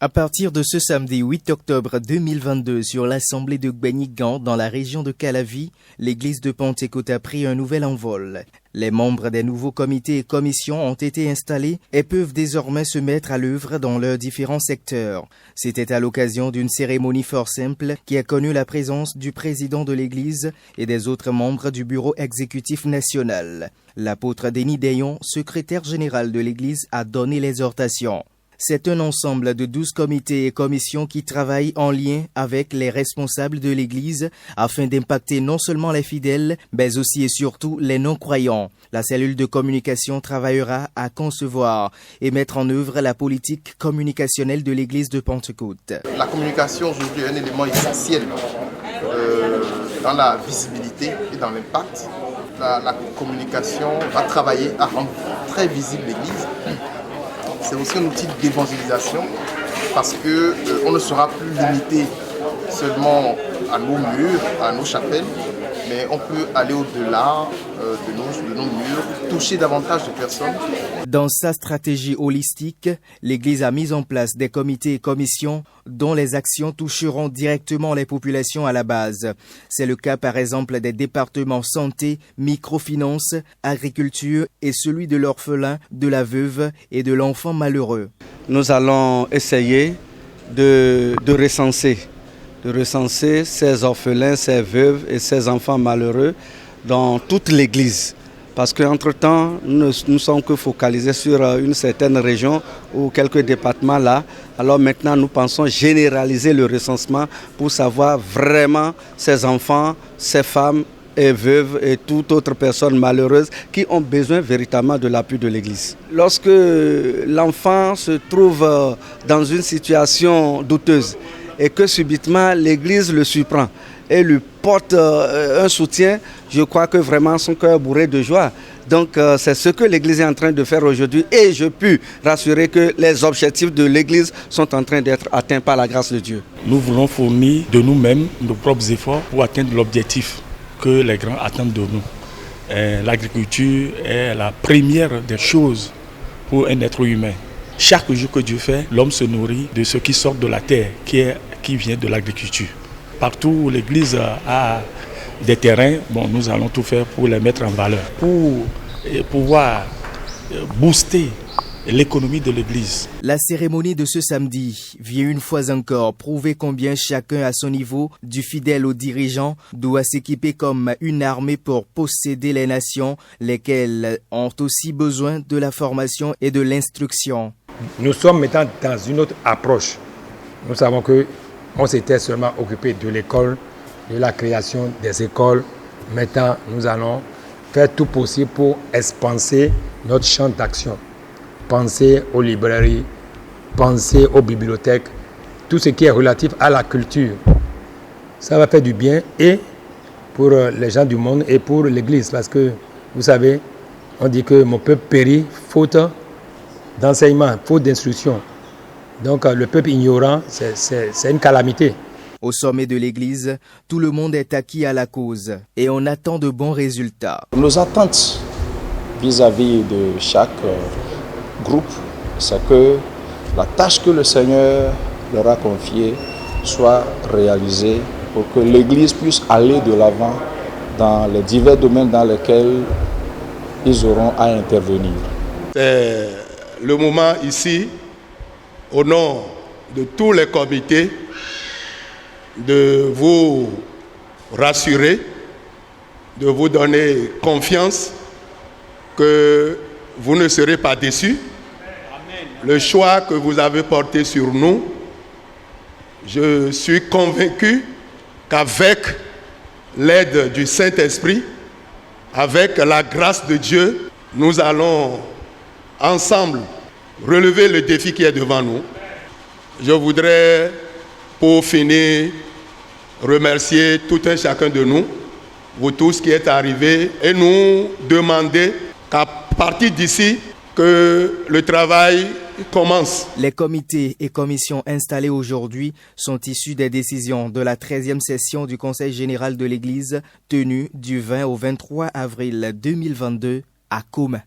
À partir de ce samedi 8 octobre 2022 sur l'Assemblée de Gbenigan dans la région de Calavi, l'église de Pentecôte a pris un nouvel envol. Les membres des nouveaux comités et commissions ont été installés et peuvent désormais se mettre à l'œuvre dans leurs différents secteurs. C'était à l'occasion d'une cérémonie fort simple qui a connu la présence du président de l'église et des autres membres du bureau exécutif national. L'apôtre Denis Dayon, secrétaire général de l'église, a donné l'exhortation. C'est un ensemble de 12 comités et commissions qui travaillent en lien avec les responsables de l'Église afin d'impacter non seulement les fidèles, mais aussi et surtout les non-croyants. La cellule de communication travaillera à concevoir et mettre en œuvre la politique communicationnelle de l'Église de Pentecôte. La communication aujourd'hui est un élément essentiel dans la visibilité et dans l'impact. La communication va travailler à rendre très visible l'Église. C'est aussi un outil d'évangélisation parce qu'on ne sera plus limité seulement à nos murs, à nos chapelles, mais on peut aller au-delà de nos murs, toucher davantage de personnes. Dans sa stratégie holistique, l'Église a mis en place des comités et commissions dont les actions toucheront directement les populations à la base. C'est le cas par exemple des départements santé, microfinance, agriculture et celui de l'orphelin, de la veuve et de l'enfant malheureux. Nous allons essayer de recenser ces orphelins, ces veuves et ces enfants malheureux dans toute l'Église. Parce qu'entre-temps, nous ne sommes que focalisés sur une certaine région ou quelques départements là. Alors maintenant, nous pensons généraliser le recensement pour savoir vraiment ces enfants, ces femmes et veuves et toute autre personne malheureuse qui ont besoin véritablement de l'appui de l'Église. Lorsque l'enfant se trouve dans une situation douteuse et que subitement l'Église le surprend et lui porte un soutien, je crois que vraiment son cœur est bourré de joie. Donc c'est ce que l'Église est en train de faire aujourd'hui et je peux rassurer que les objectifs de l'Église sont en train d'être atteints par la grâce de Dieu. Nous voulons fournir de nous-mêmes nos propres efforts pour atteindre l'objectif que les grands attendent de nous. L'agriculture est la première des choses pour un être humain. Chaque jour que Dieu fait, l'homme se nourrit de ce qui sort de la terre, qui vient de l'agriculture. Partout où l'Église a des terrains, nous allons tout faire pour les mettre en valeur, pour pouvoir booster l'économie de l'Église. La cérémonie de ce samedi vient une fois encore prouver combien chacun à son niveau, du fidèle au dirigeant, doit s'équiper comme une armée pour posséder les nations, lesquelles ont aussi besoin de la formation et de l'instruction. Nous sommes maintenant dans une autre approche. Nous savons qu'on s'était seulement occupé de l'école, de la création des écoles. Maintenant, nous allons faire tout possible pour expanser notre champ d'action. Penser aux librairies, penser aux bibliothèques, tout ce qui est relatif à la culture. Ça va faire du bien et pour les gens du monde et pour l'Église. Parce que, vous savez, on dit que mon peuple périt faute d'enseignement, faute d'instruction. Donc le peuple ignorant, c'est une calamité. Au sommet de l'Église, tout le monde est acquis à la cause et on attend de bons résultats. Nos attentes vis-à-vis de chaque groupe, c'est que la tâche que le Seigneur leur a confiée soit réalisée pour que l'Église puisse aller de l'avant dans les divers domaines dans lesquels ils auront à intervenir. C'est le moment ici, au nom de tous les comités, de vous rassurer, de vous donner confiance que vous ne serez pas déçus. Le choix que vous avez porté sur nous, je suis convaincu qu'avec l'aide du Saint-Esprit, avec la grâce de Dieu, nous allons ensemble relever le défi qui est devant nous. Je voudrais, pour finir, remercier tout un chacun de nous, vous tous qui êtes arrivés, et nous demander qu'à partir d'ici, que le travail commence. Les comités et commissions installés aujourd'hui sont issus des décisions de la 13e session du Conseil général de l'Église tenue du 20 au 23 avril 2022 à Kouma.